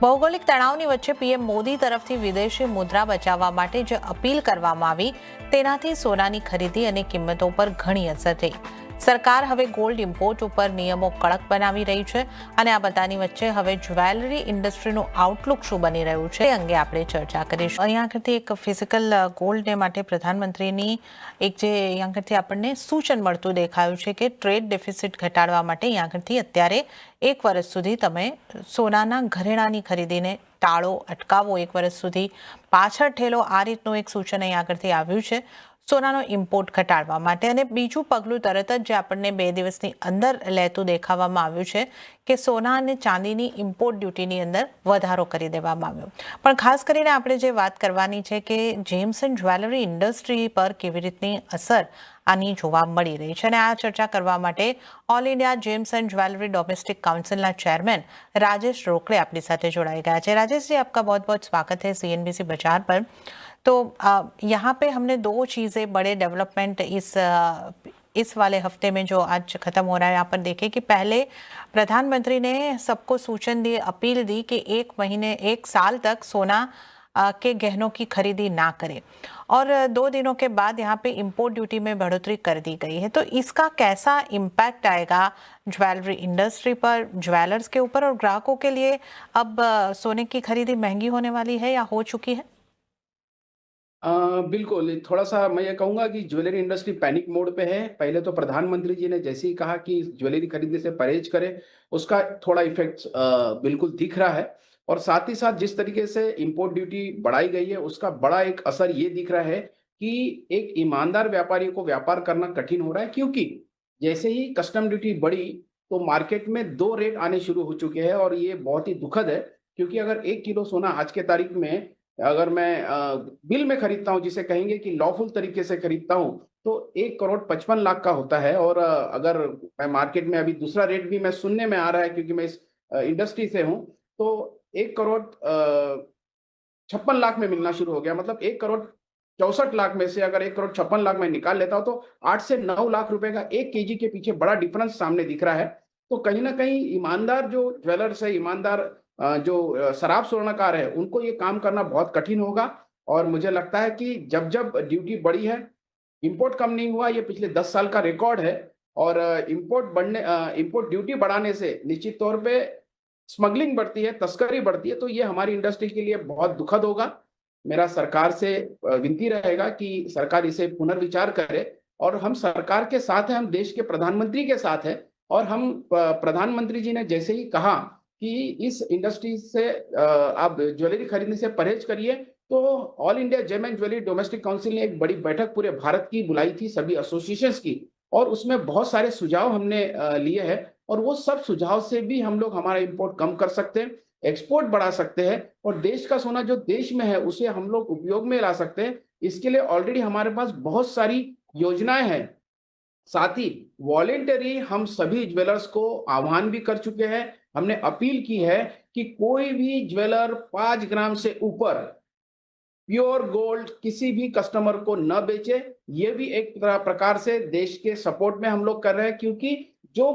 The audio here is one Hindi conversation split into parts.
ભૌગોલિક તણાવની વચ્ચે પીએમ મોદી તરફથી વિદેશી મુદ્રા બચાવવા માટે જે અપીલ કરવામાં આવી તેનાથી સોનાની ખરીદી અને કિંમતો પર ઘણી અસર થઈ. સરકાર હવે ગોલ્ડ ઇમ્પોર્ટ ઉપર નિયમો કડક બનાવી રહી છે અને આ બધાની વચ્ચે હવે જ્વેલરી ઇન્ડસ્ટ્રીનું આઉટલુક શું બની રહ્યું છે એ અંગે આપણે ચર્ચા કરીશું. અહીંયા આગળથી એક ફિઝિકલ ગોલ્ડને માટે પ્રધાનમંત્રીની એક જે અહીંયા આગળથી આપણને સૂચન મળતું દેખાયું છે કે ટ્રેડ ડેફિસિટ ઘટાડવા માટે અહીંયા આગળથી અત્યારે 1 વર્ષ સુધી તમે સોનાના ઘરેણાની ખરીદીને ટાળો, અટકાવો, 1 વર્ષ સુધી પાછળ ઠેલો, આ રીતનું એક સૂચન અહીંયા આગળથી આવ્યું છે સોનાનો ઇમ્પોર્ટ ઘટાડવા માટે. અને બીજું પગલું તરત જ જે આપણને 2 દિવસની અંદર લેતું દેખાવામાં આવ્યું છે કે સોના અને ચાંદીની ઇમ્પોર્ટ ડ્યુટીની અંદર વધારો કરી દેવામાં આવ્યો. પણ ખાસ કરીને આપણે જે વાત કરવાની છે કે જેમ્સ એન્ડ જ્વેલરી ઇન્ડસ્ટ્રી પર કેવી રીતની અસર આની જોવા મળી રહી છે અને આ ચર્ચા કરવા માટે all India gems and jewellery domestic council chairman Rajesh Rokade अपनी साथ जोड़ाए गया है. राजेश जी, आपका बहुत बहुत स्वागत है सीएनबीसी बाजार पर. तो यहाँ पे हमने 2 चीज़ें बड़े डेवलपमेंट इस वाले हफ्ते में जो आज खत्म हो रहा है यहाँ पर देखें कि पहले प्रधानमंत्री ने सबको सूचन दिए, अपील दी कि 1 महीने 1 साल तक सोना के गहनों की खरीदी ना करें और 2 दिनों के बाद यहाँ पे इंपोर्ट ड्यूटी में बढ़ोतरी कर दी गई है. तो इसका कैसा इम्पैक्ट आएगा ज्वेलरी इंडस्ट्री पर, ज्वेलर्स के ऊपर और ग्राहकों के लिए? अब सोने की खरीदी महंगी होने वाली है या हो चुकी है? बिल्कुल, थोड़ा सा मैं ये कहूँगा कि ज्वेलरी इंडस्ट्री पैनिक मोड पे है। पहले तो प्रधानमंत्री जी ने जैसे ही कहा कि ज्वेलरी खरीदने से परहेज करें, उसका थोड़ा इफेक्ट बिल्कुल दिख रहा है और साथ ही साथ जिस तरीके से इंपोर्ट ड्यूटी बढ़ाई गई है, उसका बड़ा एक असर ये दिख रहा है कि एक ईमानदार व्यापारी को व्यापार करना कठिन हो रहा है, क्योंकि जैसे ही कस्टम ड्यूटी बढ़ी, तो मार्केट में 2 रेट आने शुरू हो चुके हैं और ये बहुत ही दुखद है, क्योंकि अगर 1 किलो सोना आज के तारीख में अगर मैं बिल में खरीदता हूँ, जिसे कहेंगे कि लॉफुल तरीके से खरीदता हूँ, तो 1 करोड़ 55 लाख का होता है और अगर मैं मार्केट में अभी दूसरा रेट भी मैं सुनने में आ रहा है, क्योंकि मैं इस इंडस्ट्री से हूँ, तो 1 करोड़ 56 लाख में मिलना शुरू हो गया. मतलब 1 करोड़ 64 लाख में से अगर 1 करोड़ 56 लाख में निकाल लेता हूँ, तो 8 से 9 लाख रुपए का 1 केजी के पीछे बड़ा डिफरेंस सामने दिख रहा है. तो कहीं ना कहीं ईमानदार जो ज्वेलर्स है, ईमानदार जो शराब स्वर्णकार है, उनको ये काम करना बहुत कठिन होगा. और मुझे लगता है कि जब जब ड्यूटी बढ़ी है, इंपोर्ट कम नहीं हुआ, ये पिछले 10 साल का रिकॉर्ड है. और इंपोर्ट ड्यूटी बढ़ाने से निश्चित तौर पे स्मगलिंग बढ़ती है, तस्करी बढ़ती है, तो ये हमारी इंडस्ट्री के लिए बहुत दुखद होगा. मेरा सरकार से विनती रहेगा कि सरकार इसे पुनर्विचार करे और हम सरकार के साथ हैं, हम देश के प्रधानमंत्री के साथ हैं और हम प्रधानमंत्री जी ने जैसे ही कहा कि इस इंडस्ट्री से आप ज्वेलरी खरीदने से परहेज करिए, तो all India gem and jewellery domestic council ने एक बड़ी बैठक पूरे भारत की बुलाई थी, सभी एसोसिएशंस की, और उसमें बहुत सारे सुझाव हमने लिए हैं और वो सब सुझाव से भी हम लोग हमारा इंपोर्ट कम कर सकते हैं, एक्सपोर्ट बढ़ा सकते हैं और देश का सोना जो देश में है उसे हम लोग उपयोग में ला सकते हैं. इसके लिए ऑलरेडी हमारे पास बहुत सारी योजनाएं हैं. साथ ही वॉलेंटरी हम सभी ज्वेलर्स को आह्वान भी कर चुके हैं. हमने अपील की है कि कोई भी ज्वेलर 5 ग्राम से ऊपर प्योर गोल्ड किसी भी कस्टमर को न बेचे. ये भी एक प्रकार से देश के सपोर्ट में हम लोग कर रहे हैं, क्योंकि जो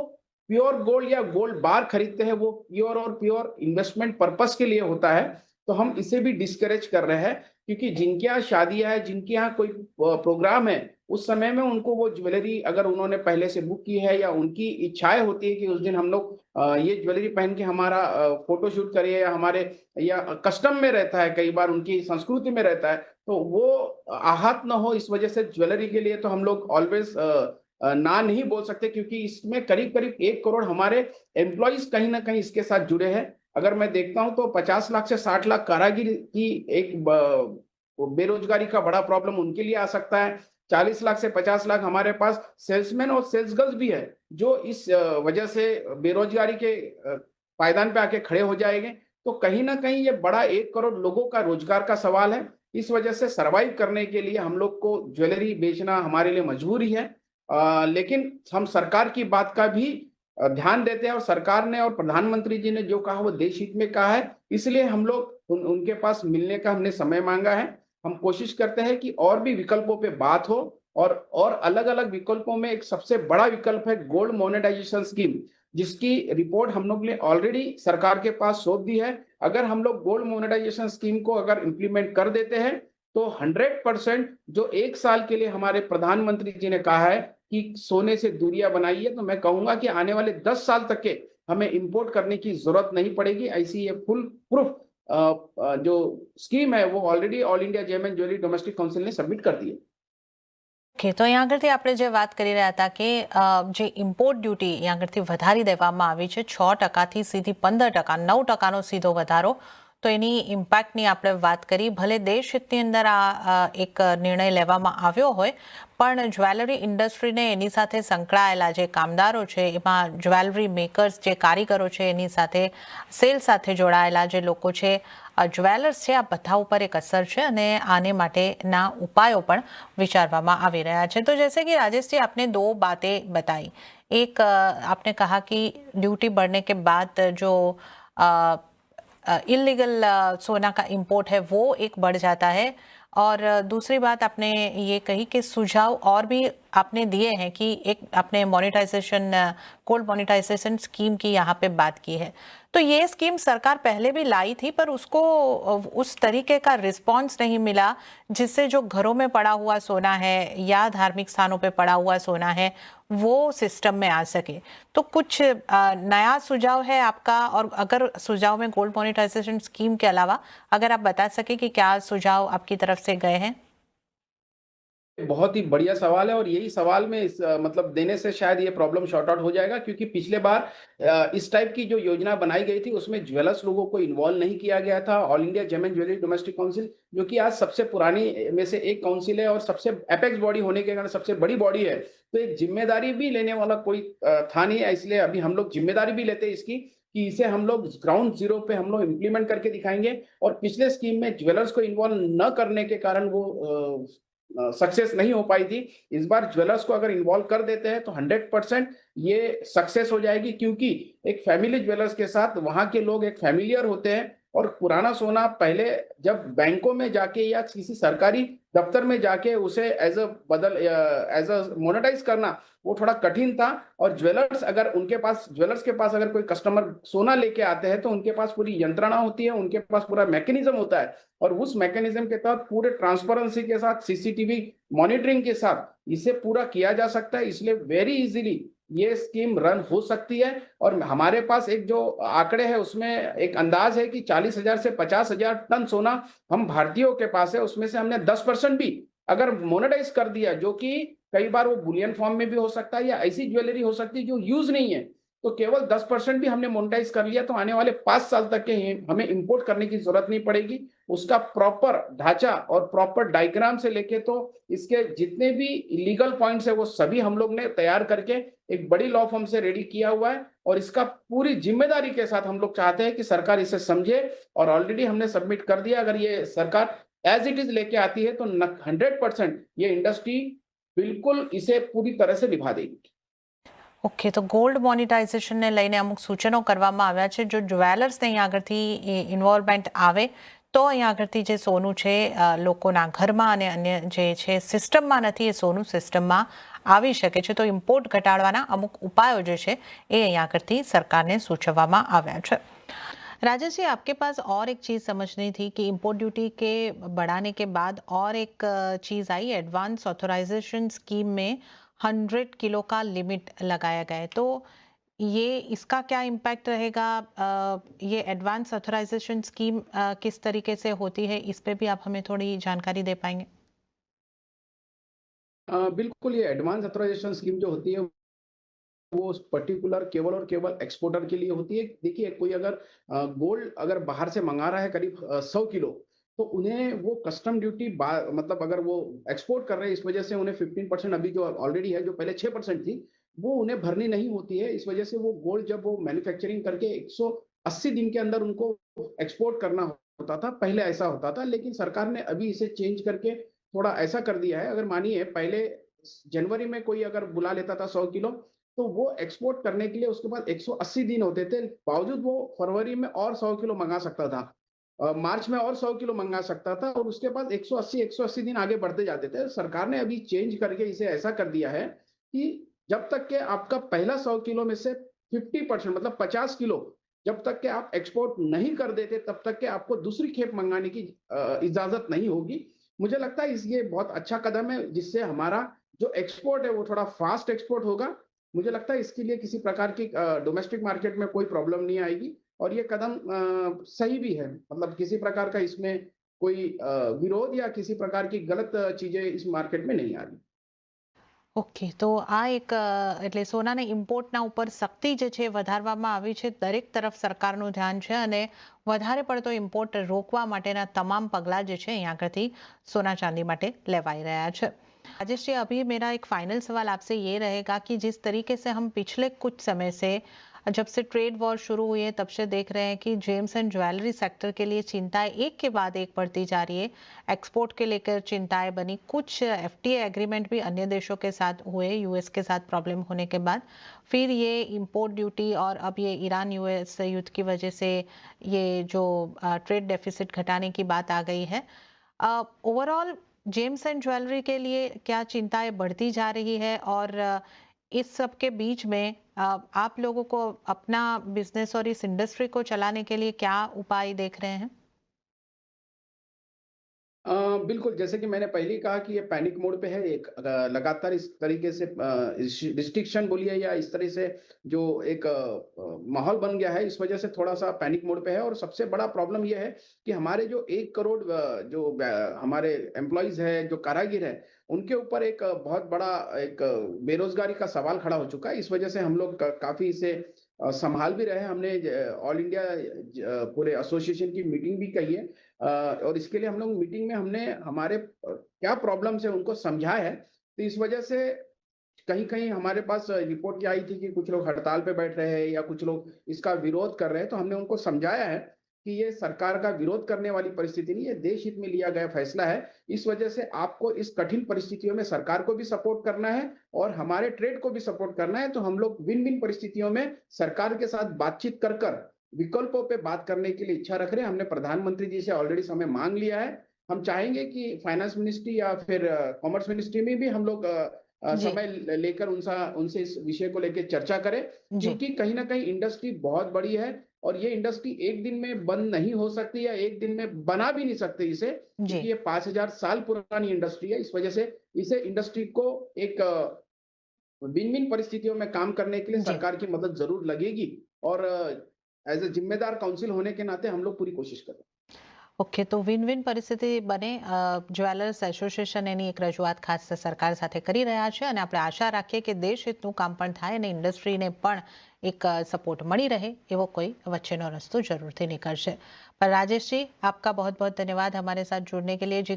प्योर गोल्ड या गोल्ड बार खरीदते हैं वो प्योर और प्योर इन्वेस्टमेंट पर्पस के लिए होता है. तो हम इसे भी डिस्करेज कर रहे हैं, क्योंकि जिनके यहाँ शादियां है, जिनके यहाँ कोई प्रोग्राम है, उस समय में उनको वो ज्वेलरी अगर उन्होंने पहले से बुक की है या उनकी इच्छाएं होती है कि उस दिन हम लोग ये ज्वेलरी पहन के हमारा फोटो शूट करिए, या हमारे या कस्टम में रहता है, कई बार उनकी संस्कृति में रहता है, तो वो आहत न हो, इस वजह से ज्वेलरी के लिए तो हम लोग ऑलवेज ना नहीं बोल सकते, क्योंकि इसमें करीब करीब 1 करोड़ हमारे एम्प्लॉइज कहीं ना कहीं इसके साथ जुड़े हैं. अगर मैं देखता हूं तो 50 लाख से 60 लाख कारागिर की एक बेरोजगारी का बड़ा प्रॉब्लम उनके लिए आ सकता है. 40 लाख से 50 लाख हमारे पास सेल्समैन और सेल्स गर्ल्स भी है, जो इस वजह से बेरोजगारी के पायदान पे आके खड़े हो जाएंगे. तो कहीं ना कहीं ये बड़ा 1 करोड़ लोगों का रोजगार का सवाल है. इस वजह से सरवाइव करने के लिए हम लोग को ज्वेलरी बेचना हमारे लिए मजबूरी है. लेकिन हम सरकार की बात का भी ध्यान देते हैं और सरकार ने और प्रधानमंत्री जी ने जो कहा वो देश हित में कहा है, इसलिए हम लोग उनके पास मिलने का हमने समय मांगा है. हम कोशिश करते हैं कि और भी विकल्पों पे बात हो और अलग-अलग विकल्पों में एक सबसे बड़ा विकल्प है गोल्ड मोनेटाइजेशन स्कीम, जिसकी रिपोर्ट हम लोग ने ऑलरेडी सरकार के पास सौंप दी है. अगर हम लोग गोल्ड मोनेटाइजेशन स्कीम को अगर इम्प्लीमेंट कर देते हैं तो 100% जो 1 साल के लिए हमारे प्रधानमंत्री जी ने कहा है कि सोने से दूरियां बनाइए, तो मैं कहूंगा कि आने वाले 10 साल तक के हमें इंपोर्ट करने की जरूरत नहीं पड़ेगी। ऐसी ये फुल प्रूफ जो स्कीम है वो already all India gem and jewellery domestic council ने सबमिट कर दी है। ઓકે તો અહીંયા આગળથી આપણે જે વાત કરી રહ્યા હતા કે જે ઇમ્પોર્ટ ડ્યુટી અહીંયા આગળથી વધારી દેવામાં આવી છે 6%થી સીધી 15%, 9%નો સીધો વધારો. તો એની ઇમ્પેક્ટની આપણે વાત કરી. ભલે દેશ હિતની અંદર આ એક નિર્ણય લેવામાં આવ્યો હોય, પણ જ્વેલરી ઇન્ડસ્ટ્રીને એની સાથે સંકળાયેલા જે કામદારો છે, એમાં જ્વેલરી મેકર્સ જે કારીગરો છે, એની સાથે સેલ સાથે જોડાયેલા જે લોકો છે, જ્વેલર્સ છે, આ બધા ઉપર એક અસર છે અને આને માટેના ઉપાયો પણ વિચારવામાં આવી રહ્યા છે. तो जैसे कि राजेश जी आपने दो बातें बताई. एक आपने कहा कि ड्यूटी बढ़ने के बाद जो इलीगल सोना का इंपोर्ट है वो एक बढ़ जाता है, और दूसरी बात आपने ये कही कि सुझाव और भी आपने दिए हैं कि एक आपने मोनेटाइजेशन, गोल्ड मोनेटाइजेशन स्कीम की यहाँ पे बात की है. तो ये स्कीम सरकार पहले भी लाई थी, पर उसको उस तरीके का रिस्पांस नहीं मिला जिससे जो घरों में पड़ा हुआ सोना है या धार्मिक स्थानों पे पड़ा हुआ सोना है वो सिस्टम में आ सके. तो कुछ नया सुझाव है आपका, और अगर सुझाव में गोल्ड मोनेटाइजेशन स्कीम के अलावा अगर आप बता सके कि क्या सुझाव आपकी तरफ से गए हैं. बहुत ही बढ़िया सवाल है और यही सवाल में मतलब देने से शायद ये प्रॉब्लम शॉर्ट आउट हो जाएगा, क्योंकि पिछले बार इस टाइप की जो योजना बनाई गई थी उसमें ज्वेलर्स लोगों को इन्वॉल्व नहीं किया गया था. All India gem and jewellery domestic council, जो कि आज सबसे पुरानी में से एक काउंसिल है और सबसे एपेक्स बॉडी होने के कारण सबसे बड़ी बॉडी है, तो एक जिम्मेदारी भी लेने वाला कोई था नहीं. इसलिए अभी हम लोग जिम्मेदारी भी लेते हैं इसकी कि इसे हम लोग ग्राउंड जीरो पे हम लोग इम्प्लीमेंट करके दिखाएंगे. और पिछले स्कीम में ज्वेलर्स को इन्वॉल्व न करने के कारण वो सक्सेस नहीं हो पाई थी. इस बार ज्वेलर्स को अगर इन्वॉल्व कर देते हैं तो 100% ये सक्सेस हो जाएगी, क्योंकि एक फैमिली ज्वेलर्स के साथ वहां के लोग एक फैमिलियर होते हैं. और पुराना सोना पहले जब बैंकों में जाके या किसी सरकारी दफ्तर में जाके उसे एज अ मोनेटाइज करना वो थोड़ा कठिन था. और ज्वेलर्स के पास अगर कोई कस्टमर सोना लेके आते हैं तो उनके पास पूरी यंत्रणा होती है, उनके पास पूरा मैकेनिज्म होता है, और उस मैकेनिज्म के तहत पूरे ट्रांसपेरेंसी के साथ सीसीटीवी मॉनिटरिंग के साथ इसे पूरा किया जा सकता है. इसलिए वेरी इजीली ये स्कीम रन हो सकती है. और हमारे पास एक जो आंकड़े है उसमें एक अंदाज है कि 40,000 से 50,000 टन सोना हम भारतीयों के पास है, उसमें से हमने 10% भी अगर मोनेटाइज कर दिया, जो कि कई बार वो बुलियन फॉर्म में भी हो सकता है या ऐसी ज्वेलरी हो सकती है जो यूज नहीं है, तो केवल 10% भी हमने मोनेटाइज कर लिया तो आने वाले 5 साल तक के हमें इंपोर्ट करने की जरूरत नहीं पड़ेगी. उसका प्रॉपर ढांचा और प्रॉपर डायग्राम से लेके तो इसके जितने भी लीगल पॉइंट्स है वो सभी हम लोग ने तैयार करके एक बड़ी लॉ फॉर्म से रेडी किया हुआ है. और इसका पूरी जिम्मेदारी के साथ हम लोग चाहते हैं कि सरकार इसे समझे, और ऑलरेडी हमने सबमिट कर दिया. अगर ये सरकार एज इट इज लेके आती है तो 100% ये इंडस्ट्री बिल्कुल इसे पूरी तरह से निभा देगी. ઓકે, તો ગોલ્ડ મોનેટાઇઝેશનને લઈને અમુક સૂચનો કરવામાં આવ્યા છે. જો જ્વેલર્સને અહીં આગળથી ઇન્વોલ્વમેન્ટ આવે તો અહીં આગળથી જે સોનું છે લોકોના ઘરમાં અને અન્ય જે છે સિસ્ટમમાં નથી, એ સોનું સિસ્ટમમાં આવી શકે છે. તો ઇમ્પોર્ટ ઘટાડવાના અમુક ઉપાયો જે છે એ અહીં આગળથી સરકારને સૂચવવામાં આવ્યા છે. राजेश जी, आपके पास और एक चीज़ समझनी थी कि इंपोर्ट ड्यूटी के बढ़ाने के बाद और एक चीज़ आई, एडवांस ऑथराइजेशन स्कीम में 100 किलो का लिमिट लगाया गया है. तो ये इसका क्या इम्पैक्ट रहेगा? ये एडवांस ऑथराइजेशन स्कीम किस तरीके से होती है, इस पे भी आप हमें थोड़ी जानकारी दे पाएंगे? बिल्कुल, ये एडवांस ऑथराइजेशन स्कीम जो होती है वो पर्टिकुलर केवल और केवल एक्सपोर्टर के लिए होती है. देखिए, कोई अगर गोल्ड अगर बाहर से मंगा रहा है करीब 100 किलो, तो उन्हें वो कस्टम ड्यूटी मतलब अगर वो एक्सपोर्ट कर रहे हैं, इस वजह से उन्हें 15% अभी जो ऑलरेडी है, जो पहले 6% थी, वो उन्हें भरनी नहीं होती है. इस वजह से वो गोल्ड जब वो मैन्युफैक्चरिंग करके 180 दिन के अंदर उनको एक्सपोर्ट करना होता था, पहले ऐसा होता था. लेकिन सरकार ने अभी इसे चेंज करके थोड़ा ऐसा कर दिया है. अगर मानिए पहले जनवरी में कोई अगर बुला लेता था 100 किलो, तो वो एक्सपोर्ट करने के लिए उसके पास 180 दिन होते थे. बावजूद वो फरवरी में और 100 किलो मंगा सकता था, मार्च में और 100 किलो मंगा सकता था, और उसके बाद 180 दिन आगे बढ़ते जाते थे. सरकार ने अभी चेंज करके इसे ऐसा कर दिया है कि जब तक के आपका पहला 100 किलो में से 50% मतलब 50 किलो जब तक कि आप एक्सपोर्ट नहीं कर देते तब तक कि आपको दूसरी खेप मंगाने की इजाजत नहीं होगी। मुझे लगता है इस ये बहुत अच्छा कदम है जिससे हमारा जो एक्सपोर्ट है वो थोड़ा फास्ट एक्सपोर्ट होगा। मुझे लगता है इसके लिए किसी प्रकार की डोमेस्टिक मार्केट में कोई प्रॉब्लम नहीं आएगी और ये कदम सही भी है। मतलब किसी प्रकार का इसमें कोई विरोध या किसी प्रकार की गलत चीजें इस मार्केट में नहीं आ रही। ઓકે તો આ એક એટલે સોનાના ઇમ્પોર્ટના ઉપર સખ્તી જે છે વધારવામાં આવી છે દરેક તરફ સરકારનું ધ્યાન છે અને વધારે પડતો ઇમ્પોર્ટ રોકવા માટેના તમામ પગલાં જે છે અહીં આગળથી સોના ચાંદી માટે લેવાઈ રહ્યા છે राजेश जी अभी मेरा एक फाइनल सवाल आपसे ये रहेगा कि जिस तरीके से हम पिछले कुछ समय से जब से ट्रेड वॉर शुरू हुई है तब से देख रहे हैं कि जेम्स एंड ज्वेलरी सेक्टर के लिए चिंताएं एक के बाद एक बढ़ती जा रही है। एक्सपोर्ट के लेकर चिंताएं बनी, कुछ एफटीए एग्रीमेंट भी अन्य देशों के साथ हुए यूएस के साथ प्रॉब्लम होने के बाद, फिर ये इंपोर्ट ड्यूटी और अब ये ईरान यूएस युद्ध की वजह से ये जो ट्रेड डेफिसिट घटाने की बात आ गई है। ओवरऑल जेम्स एंड ज्वेलरी के लिए क्या चिंताएं बढ़ती जा रही है और इस सब के बीच में आप लोगों को अपना बिजनेस और इस इंडस्ट्री को चलाने के लिए क्या उपाय देख रहे हैं? बिल्कुल, जैसे कि मैंने पहले ही कहा कि ये पैनिक मोड पे है, एक लगातार इस तरीके से रिस्ट्रिक्शन बोलिए या इस तरह से जो एक माहौल बन गया है, इस वजह से थोड़ा-सा पैनिक मोड पे है और सबसे बड़ा प्रॉब्लम ये है कि हमारे जो 1 करोड़ हमारे एम्प्लॉइज़ हैं, जो कारागिर हैं, उनके ऊपर एक बहुत बड़ा एक बेरोज़गारी का सवाल खड़ा हो चुका है। इस वजह से हम लोग काफ़ी इसे संभाल भी रहे हैं। हमने ऑल इंडिया पूरे एसोसिएशन की मीटिंग भी कही है और इसके लिए हम लोग मीटिंग में हमने हमारे क्या प्रॉब्लम्स है उनको समझाया है। तो इस वजह से कहीं-कहीं हमारे पास रिपोर्ट क्या आई थी कि कुछ लोग हड़ताल पे बैठ रहे हैं या कुछ लोग इसका विरोध कर रहे हैं, तो हमने उनको समझाया है कि ये सरकार का विरोध करने वाली परिस्थिति नहीं है, देश हित में लिया गया फैसला है। इस वजह से आपको इस कठिन परिस्थितियों में सरकार को भी सपोर्ट करना है और हमारे ट्रेड को भी सपोर्ट करना है, तो हम लोग विन-विन परिस्थितियों में सरकार के साथ बातचीत कर विकल्पों पे बात करने के लिए इच्छा रख रहे हैं। हमने प्रधानमंत्री जी से ऑलरेडी समय माँग लिया है। हम चाहेंगे कि फाइनेंस मिनिस्ट्री या फिर कॉमर्स मिनिस्ट्री में भी हम लोग जी, समय लेकर उनसे इस विषय को लेके चर्चा करें, जी, क्योंकि कहीं न कहीं इंडस्ट्री बहुत बड़ी है और ये इंडस्ट्री एक दिन में बंद नहीं हो सकती या एक दिन में बना भी नहीं सकते इसे, जी, क्योंकि ये 5000 साल पुरानी इंडस्ट्री है। इस वजह से इसे इंडस्ट्री को एक विन-विन परिस्थितियों में काम करने के लिए जी। सरकार की मदद ज़रूर लगेगी और एज़ अ जिम्मेदार काउंसिल होने के नाते हम लोग पूरी कोशिश करें। ઓકે તો વિન વિન પરિસ્થિતિ બને જ્વેલર્સ એસોસિએશન એની એક રજૂઆત ખાસ સરકાર સાથે કરી રહ્યા છે અને આપણે આશા રાખીએ કે દેશ હિતનું કામ પણ થાય અને ઇન્ડસ્ટ્રીને પણ એક સપોર્ટ મળી રહે એવો કોઈ વચ્ચેનો રસ્તો જરૂરથી નીકળશે पर राजेश जी आपका बहुत बहुत धन्यवाद हमारे साथ जुड़ने के लिए जी